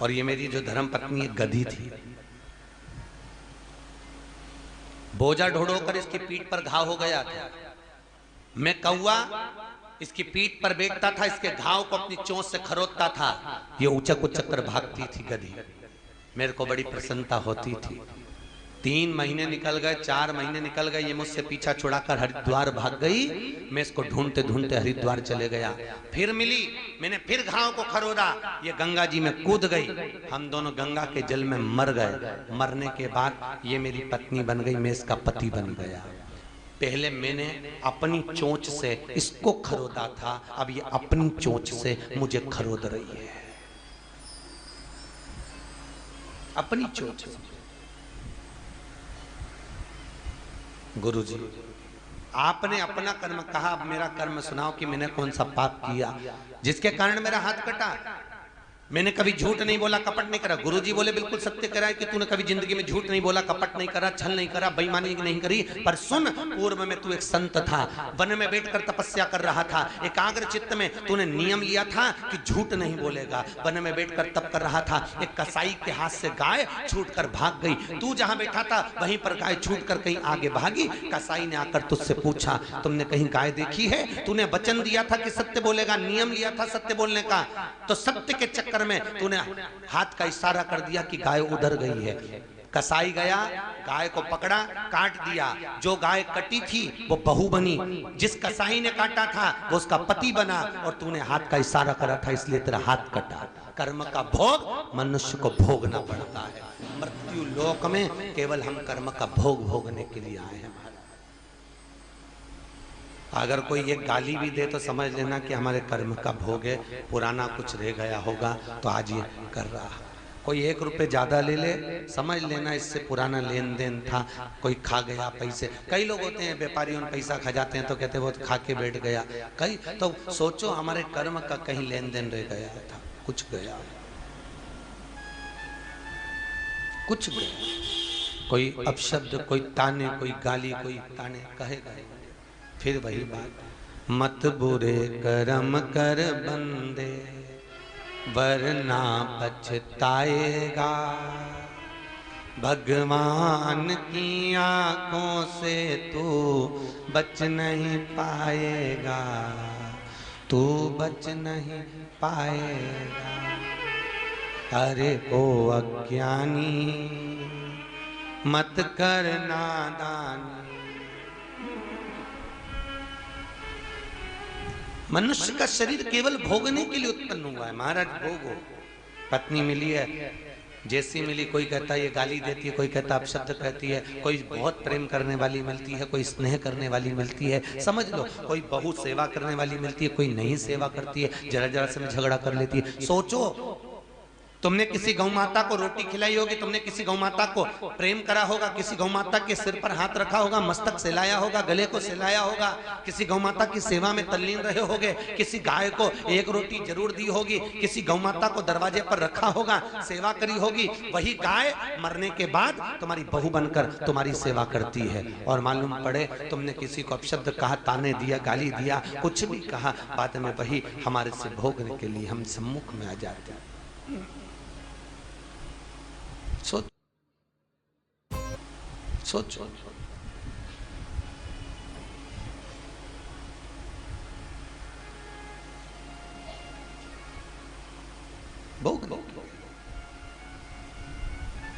और ये मेरी जो धर्म पत्नी एक गधी थी। बोझा ढोड़ो कर इसकी पीठ पर घाव हो गया था। मैं कौवा इसकी पीठ पर बैठता था, इसके घाव को अपनी चोंच से खरोदता था। ये ऊंचक ऊंचक कर भागती थी गधी। मेरे को बड़ी प्रसन्नता होती थी। 3 महीने निकल गए, 4 महीने निकल गए, ये मुझसे पीछा छुड़ाकर हरिद्वार भाग गई। मैं इसको ढूंढते ढूंढते हरिद्वार चले गया। फिर मिली, मैंने फिर घाव को खरोदा, ये गंगा जी में कूद गई। हम दोनों गंगा के जल में मर गए। मरने के बाद ये मेरी पत्नी बन गई, मैं इसका पति बन गया। पहले मैंने अपनी चोंच से इसको खरोदा था, अब ये अपनी चोंच से मुझे खरोद रही है, अपनी चोंच से। गुरुजी, आपने अपना कर्म कहा, अब मेरा कर्म सुनाओ कि मैंने कौन सा पाप किया जिसके कारण मेरा हाथ कटा। मैंने कभी झूठ नहीं बोला, कपट नहीं करा। गुरुजी बोले बिल्कुल सत्य करा है कि तूने कभी जिंदगी में झूठ नहीं बोला, कपट नहीं करा, छल नहीं करा, बेईमानी नहीं करी। पर सुन, पूर्व में तू एक संत था, वन में बैठकर तपस्या कर रहा था, एकाग्र चित्त में तूने नियम लिया था कि झूठ नहीं बोलेगा। वन में बैठकर तप कर रहा था, एक कसाई के हाथ से गाय छूटकर भाग गई। तू जहां बैठा था वहीं पर गाय छूटकर कहीं आगे भागी। कसाई ने आकर तुझसे पूछा, तुमने कहीं गाय देखी है? तूने वचन दिया था कि सत्य बोलेगा, नियम लिया था सत्य बोलने का, तो सत्य के चक्कर में तूने हाथ का इशारा कर दिया कि गाय उधर गई है। कसाई गया, गाय को पकड़ा, काट दिया। जो गाय कटी थी वो बहू बनी, जिस कसाई ने काटा था वो उसका पति बना, और तूने हाथ का इशारा करा था इसलिए तेरा हाथ कटा। कर्म का भोग मनुष्य को भोगना पड़ता है। मृत्यु लोक में केवल हम कर्म का भोग भोगने के लिए आए हैं। अगर कोई ये गाली भी दे तो समझ लेना कि हमारे कर्म का भोग है, पुराना कुछ रह गया होगा तो आज ये कर रहा है। कोई 1 रुपये ज्यादा ले ले, समझ लेना इससे पुराना लेन देन था, कोई खा गया पैसे। कई लोग होते हैं व्यापारियों में पैसा खा जाते हैं तो कहते हैं वो खा के बैठ गया। कई तो सोचो हमारे कर्म का कहीं लेन देन रह गया था, कुछ गया, कुछ गया। कोई अपशब्द, कोई ताने, कोई गाली, कोई ताने कहेगा। फिर वही बात, मत बुरे कर्म कर बंदे वरना पछताएगा। भगवान की आंखों से तू बच नहीं पाएगा, तू बच नहीं पाएगा। अरे ओ अज्ञानी मत कर नादानी। मनुष्य का शरीर केवल भोगने के लिए उत्पन्न हुआ है। महाराज भोगो। पत्नी मिली है, जैसी मिली, कोई कहता है ये गाली देती है, कोई कहता है अपशब्द कहती है, कोई बहुत प्रेम करने वाली मिलती है, कोई स्नेह करने वाली मिलती है, समझ लो। कोई बहुत सेवा करने वाली मिलती है, कोई नहीं सेवा करती है, जरा जरा से में झगड़ा कर लेती है। सोचो, तुमने किसी गौ माता को रोटी खिलाई होगी, तुमने किसी गौ माता को प्रेम करा होगा, किसी गौ माता के सिर पर हाथ रखा होगा, मस्तक सहलाया होगा, गले को सहलाया होगा, किसी गौ माता की सेवा में तल्लीन रहे होगे, किसी गाय को 1 रोटी जरूर दी होगी, किसी गौ माता को दरवाजे पर रखा होगा, सेवा करी होगी। वही गाय मरने के बाद तुम्हारी बहू बनकर तुम्हारी सेवा करती है। और मालूम पड़े तुमने किसी को अपशब्द कहा, ताने दिया, गाली दिया, कुछ भी कहा, बाद में वही हमारे से भोगने के लिए हम सम्मुख में आ जाते हैं। सोच सोचो, भोग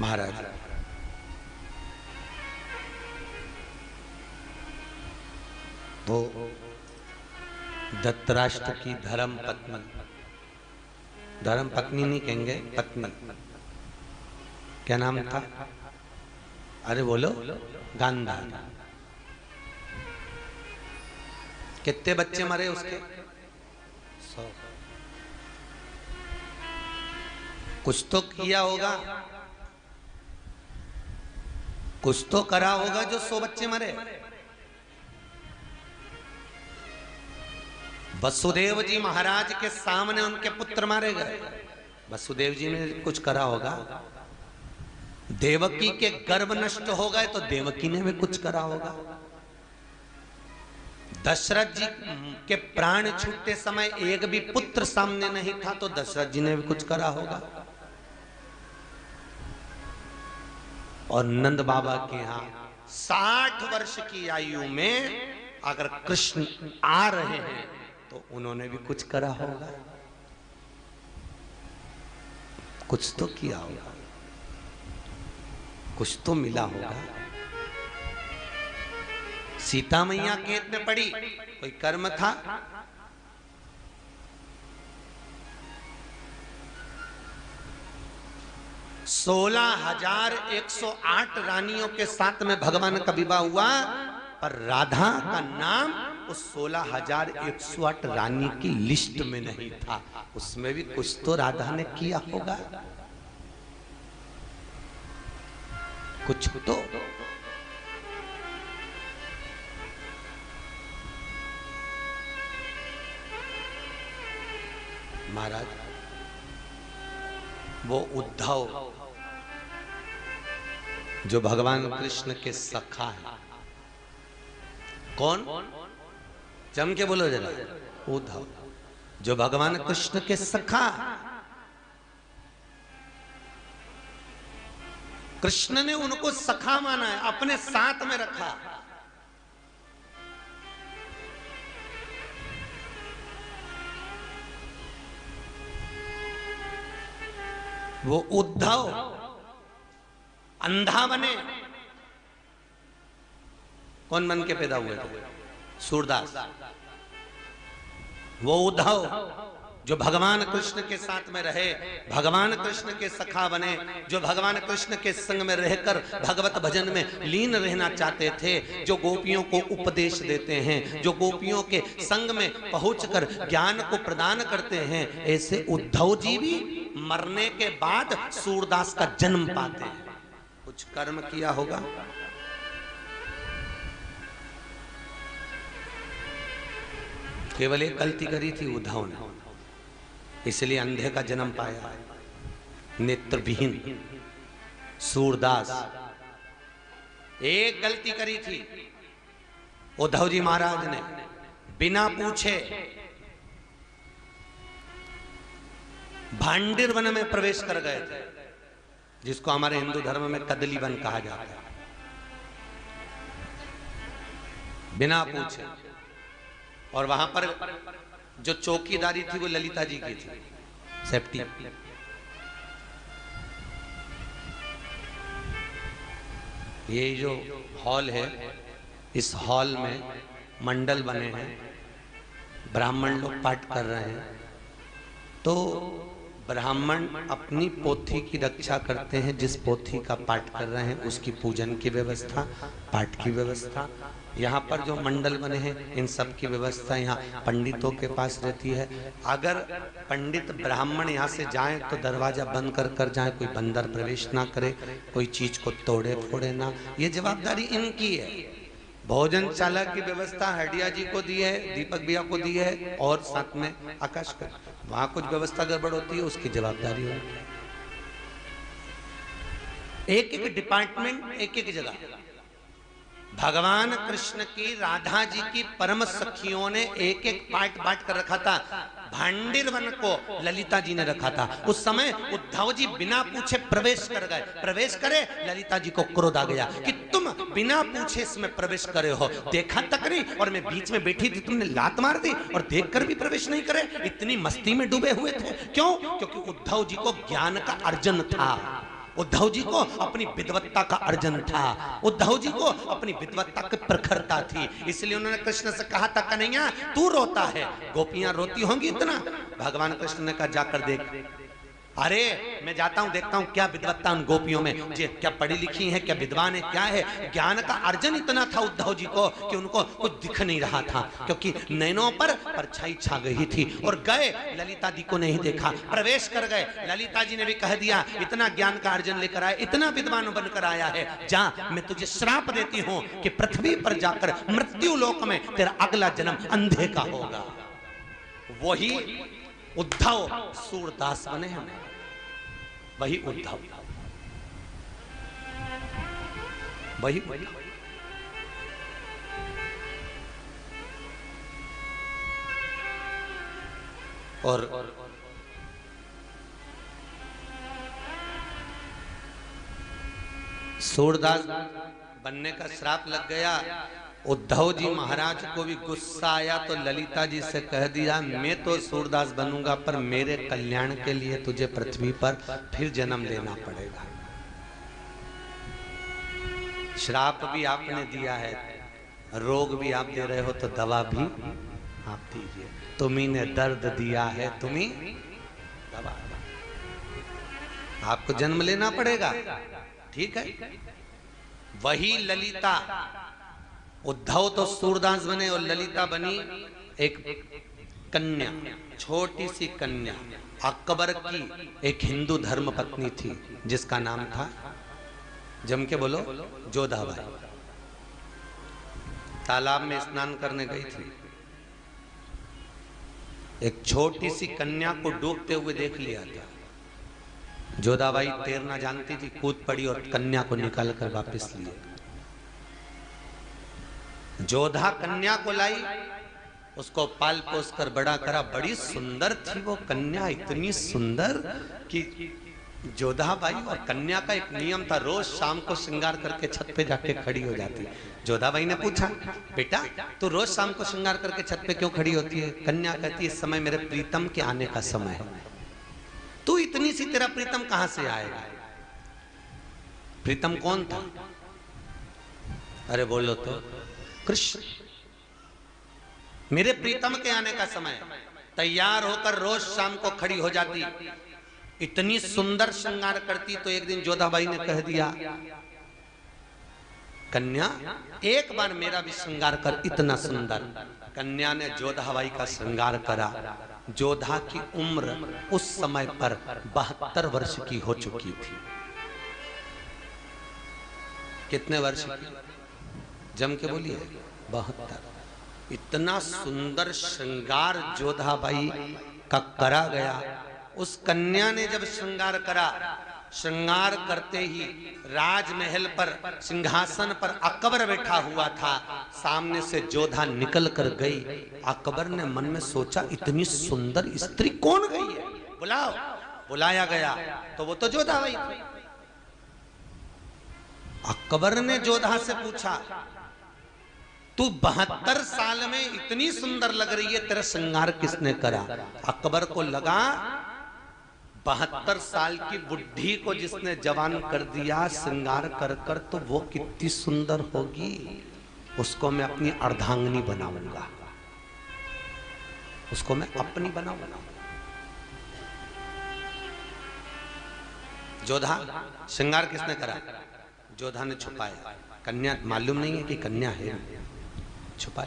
महाराज वो धृतराष्ट्र की धर्म पत्नी नहीं कहेंगे, पत्नी, क्या नाम था? अरे बोलो, गांधारी। कितने बच्चे मरे उसके? 100। कुछ तो किया होगा, कुछ तो करा होगा जो 100 बच्चे मरे। वसुदेव जी महाराज के सामने उनके पुत्र मारे गए। वसुदेव जी ने कुछ करा होगा। देवकी के गर्भ नष्ट हो गए तो देवकी ने भी कुछ करा होगा। दशरथ जी के प्राण छूटते समय एक भी पुत्र सामने नहीं था तो दशरथ जी ने भी कुछ करा होगा। और नंद बाबा के यहाँ 60 वर्ष की आयु में अगर कृष्ण आ रहे हैं तो उन्होंने भी कुछ करा होगा, कुछ तो किया होगा, कुछ तो मिला होगा। सीता मैया खेत में पड़ी, कोई कर्म था? 16,108 रानियों के साथ में भगवान का विवाह हुआ, पर राधा का नाम उस 16,108 रानी की लिस्ट में नहीं था। उसमें भी कुछ तो राधा ने किया होगा, कुछ तो। महाराज, वो उद्धव जो भगवान कृष्ण के सखा है, कौन? जम के बोलो जरा। उद्धव जो भगवान कृष्ण के सखा, कृष्ण ने उनको सखा माना है, अपने साथ में रखा। वो उद्धव अंधा बने, कौन बन के पैदा हुए थे? सूरदास। वो उद्धव जो भगवान कृष्ण के साथ में रहे, भगवान कृष्ण के सखा बने, जो भगवान कृष्ण के संग में रहकर भगवत भजन में लीन रहना चाहते थे, जो गोपियों को उपदेश देते हैं, जो गोपियों के संग में पहुंचकर ज्ञान को प्रदान करते हैं, ऐसे उद्धव जी भी मरने के बाद सूरदास का जन्म पाते हैं। कुछ कर्म किया होगा। केवल एक गलती करी थी उद्धव ने, इसलिए अंधे का जन्म पाया, नेत्रविहीन सूरदास। एक गलती करी थी उद्धव जी महाराज ने, बिना पूछे भांडिर वन में प्रवेश कर गए थे, जिसको हमारे हिंदू धर्म में कदली वन कहा जाता है। बिना पूछे, और वहां पर जो चौकीदारी थी वो ललिता जी की थी, सेफ्टी। ये जो हॉल है, इस हॉल में मंडल बने हैं, ब्राह्मण लोग पाठ कर रहे हैं, तो ब्राह्मण अपनी पोथी की रक्षा करते हैं। जिस पोथी का पाठ कर रहे हैं उसकी पूजन की व्यवस्था, पाठ की व्यवस्था। यहाँ पर जो मंडल बने हैं, इन सब की व्यवस्था यहाँ पंडितों के पास रहती है। अगर पंडित ब्राह्मण यहाँ से जाएं तो दरवाजा बंद कर कर जाएं, कोई बंदर प्रवेश ना करे, कोई चीज को तोड़े फोड़े ना। ये जवाबदारी इनकी है। भोजन चालक की व्यवस्था हडिया जी को दी है, दीपक भैया को दी है, और साथ में आकाश को। वहां कुछ व्यवस्था गड़बड़ होती है, उसकी जवाबदारी होती है। एक एक डिपार्टमेंट, एक एक जगह। भगवान कृष्ण की, राधा जी की परम सखियों ने एक एक पार्ट बांट कर रखा था। भांडिर वन को ललिता जी ने रखा था। उस समय उद्धव जी बिना पूछे प्रवेश कर गए। प्रवेश करे, ललिता जी को क्रोध आ गया कि तुम बिना पूछे इसमें प्रवेश करे हो, देखा तक नहीं, और मैं बीच में बैठी थी, तुमने लात मार दी और देखकर भी प्रवेश नहीं करे। इतनी मस्ती में डूबे हुए थे। क्यों? क्योंकि उद्धव जी को ज्ञान का अर्जन था, उद्धव जी को अपनी विद्वत्ता का अर्जन था, उद्धव जी को अपनी विद्वत्ता की प्रखरता थी। इसलिए उन्होंने कृष्ण से कहा था, कन्हैया तू रोता है, गोपियां रोती होंगी इतना। भगवान कृष्ण ने कहा, जाकर देख। अरे मैं जाता हूं, देखता हूं क्या विद्वत्ता उन गोपियों में, जे क्या पढ़ी लिखी है, क्या विद्वान है, क्या है। ज्ञान का अर्जन इतना था उद्धव जी को कि उनको कुछ दिख नहीं रहा था, क्योंकि नैनों पर परछाई छा गई थी। और गए, ललिता जी को नहीं देखा, प्रवेश कर गए। ललिता जी ने भी कह दिया, इतना ज्ञान का अर्जन लेकर आया, इतना विद्वान बनकर आया है, जा, मैं तुझे श्राप देती हूं कि पृथ्वी पर जाकर मृत्यु लोक में तेरा अगला जन्म अंधे का होगा। वही उद्धव सूरदास बने हैं, वही उद्धव, वही उद्धव। और सूरदास बनने का श्राप लग गया। उद्धव जी महाराज को भी गुस्सा आया तो ललिता जी से कह दिया, मैं तो सूरदास बनूंगा पर मेरे कल्याण के लिए तुझे पृथ्वी पर फिर जन्म लेना पड़ेगा। श्राप भी आपने दिया है, रोग भी आप दे रहे हो तो दवा भी आप दीजिए। तुम्ही ने दर्द दिया है, तुम्ही दवा, आपको जन्म लेना पड़ेगा। ठीक है, वही ललिता, उद्धव तो सूरदास बने और ललिता बनी एक कन्या, छोटी सी कन्या। अकबर की एक हिंदू धर्म पत्नी थी जिसका नाम था, जम के बोलो, जोधाबाई। तालाब में स्नान करने गई थी, एक छोटी सी कन्या को डूबते हुए देख लिया था। जोधाबाई तैरना जानती थी, कूद पड़ी और कन्या को निकाल कर वापस लिए। जोधा कन्या को लाई, उसको पाल पोस कर बड़ा करा। बड़ी सुंदर थी वो कन्या, इतनी सुंदर कि जोधाबाई और कन्या का एक नियम था, रोज शाम को श्रृंगार करके छत पे जाके खड़ी हो जाती। जोधाबाई ने पूछा, बेटा तू रोज शाम को श्रृंगार करके छत पे क्यों खड़ी होती है? कन्या कहती, इस समय मेरे प्रीतम के आने का समय है। तू इतनी सी, तेरा प्रीतम कहां से आएगा? प्रीतम कौन था? अरे बोलो तो, कृष्ण। मेरे प्रीतम के आने का समय, तैयार होकर रोज शाम को खड़ी हो जाती, इतनी सुंदर श्रृंगार करती। तो एक दिन जोधाबाई ने कह दिया, कन्या एक बार मेरा भी श्रृंगार कर, इतना सुंदर। कन्या ने जोधाबाई का श्रृंगार करा। जोधा की उम्र उस समय पर 72 वर्ष की हो चुकी थी। कितने वर्ष की? जम के बोलिए, 72। इतना सुंदर श्रृंगार जोधाबाई का करा गया। उस कन्या ने जब श्रृंगार करा, श्रृंगार करते ही राजमहल पर सिंहासन पर अकबर बैठा हुआ था, सामने से जोधा निकल कर गई। अकबर ने मन में सोचा, इतनी सुंदर स्त्री कौन गई है, बुलाओ। बुलाया गया तो वो तो जोधाबाई थी। अकबर ने जोधा से पूछा, तू 72 साल में इतनी सुंदर लग रही है, तेरा श्रृंगार किसने करा? अकबर को लगा 72 साल की बुढ़ी को जिसने जवान कर दिया श्रृंगार कर कर, तो वो कितनी सुंदर होगी, उसको मैं अपनी अर्धांगिनी बनाऊंगा, उसको मैं अपनी बनाऊंगा। जोधा, श्रृंगार किसने करा? जोधा ने छुपाया। कन्या मालूम नहीं है कि कन्या है, छुपा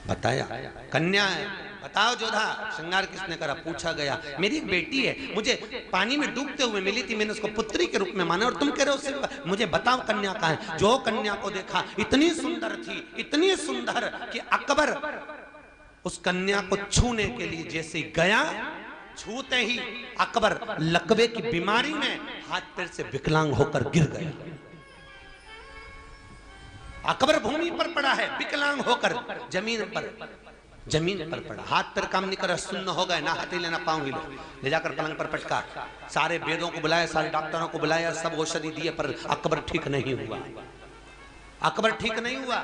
बताया कन्या है। बताओ जोधा, श्रृंगार किसने करा? पूछा गया, मेरी एक बेटी है, मुझे पानी में डूबते हुए मिली थी, मैंने उसको पुत्री के रूप में माना, और तुम कह रहे हो सिर्फ मुझे बताओ कन्या कहाँ है? जो कन्या को देखा इतनी सुंदर थी, इतनी सुंदर कि अकबर उस कन्या को छूने के लिए जैसे गया, छूते ही अकबर लकवे की बीमारी में हाथ पैर से विकलांग होकर गिर गया। अकबर भूमि पर पड़ा है, विकलांग होकर जमीन पर पड़ा, हाथ पैर काम नहीं कर रहा, सुन्न हो गए, ना हाथ हिले ना पांव हिले। ले जाकर पलंग पर पटका, सारे वेदों को बुलाया, सारे डॉक्टरों को बुलाया, सब औषधि दिए, पर अकबर ठीक नहीं हुआ। अकबर ठीक नहीं हुआ।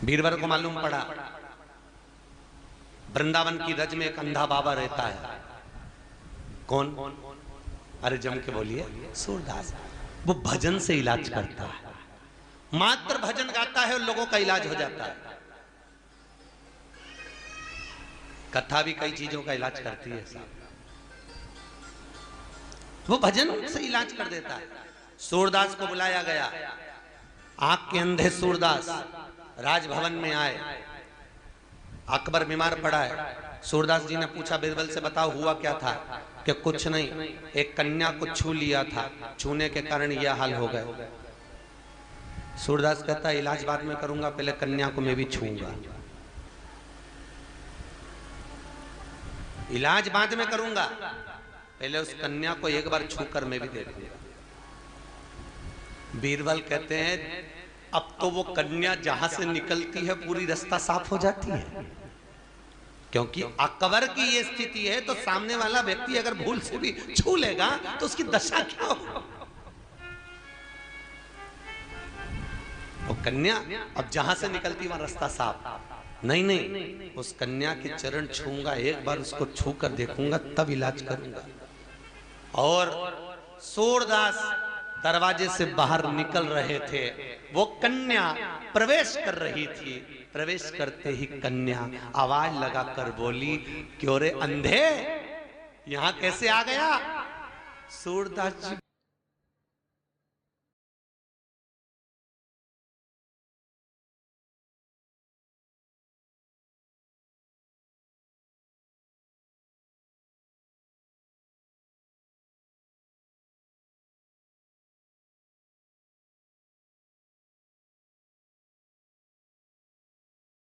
बीरबल को मालूम पड़ा, वृंदावन की रज में एक अंधा बाबा रहता है। कौन? अरे जम के बोलिए, सूरदास। वो भजन से इलाज करता है, मात्र भजन गाता है और लोगों का इलाज हो जाता है। कथा भी कई चीजों का इलाज करती है साहब, वो भजन से इलाज कर देता है। सूरदास को बुलाया गया, आंख के अंधे सूरदास राजभवन में आए। अकबर बीमार पड़ा है। सूरदास जी ने पूछा बीरबल से, बताओ हुआ क्या था? कि कुछ नहीं, एक कन्या को छू लिया था, छूने के कारण यह हाल हो गया। सूरदास कहता है, इलाज बाद में करूंगा, पहले कन्या को मैं भी छूंगा। इलाज बाद में करूंगा, पहले उस कन्या को एक बार छूकर मैं भी देखूंगा। बीरबल कहते हैं, अब तो वो कन्या जहां से निकलती है पूरी रास्ता साफ हो जाती है। क्योंकि अकबर की ये स्थिति है तो सामने वाला व्यक्ति अगर भूल से भी छू लेगा तो उसकी दशा क्या हो। वो कन्या अब जहां से निकलती वहां रास्ता साफ। नहीं नहीं, उस कन्या के चरण छूंगा, एक बार उसको छू कर देखूंगा तब इलाज करूंगा। और सूरदास दरवाजे से बाहर निकल रहे थे, वो कन्या प्रवेश कर रही थी। प्रवेश करते ही कन्या आवाज लगाकर बोली, क्यों रे अंधे, यहां कैसे आ गया। सूरदास जी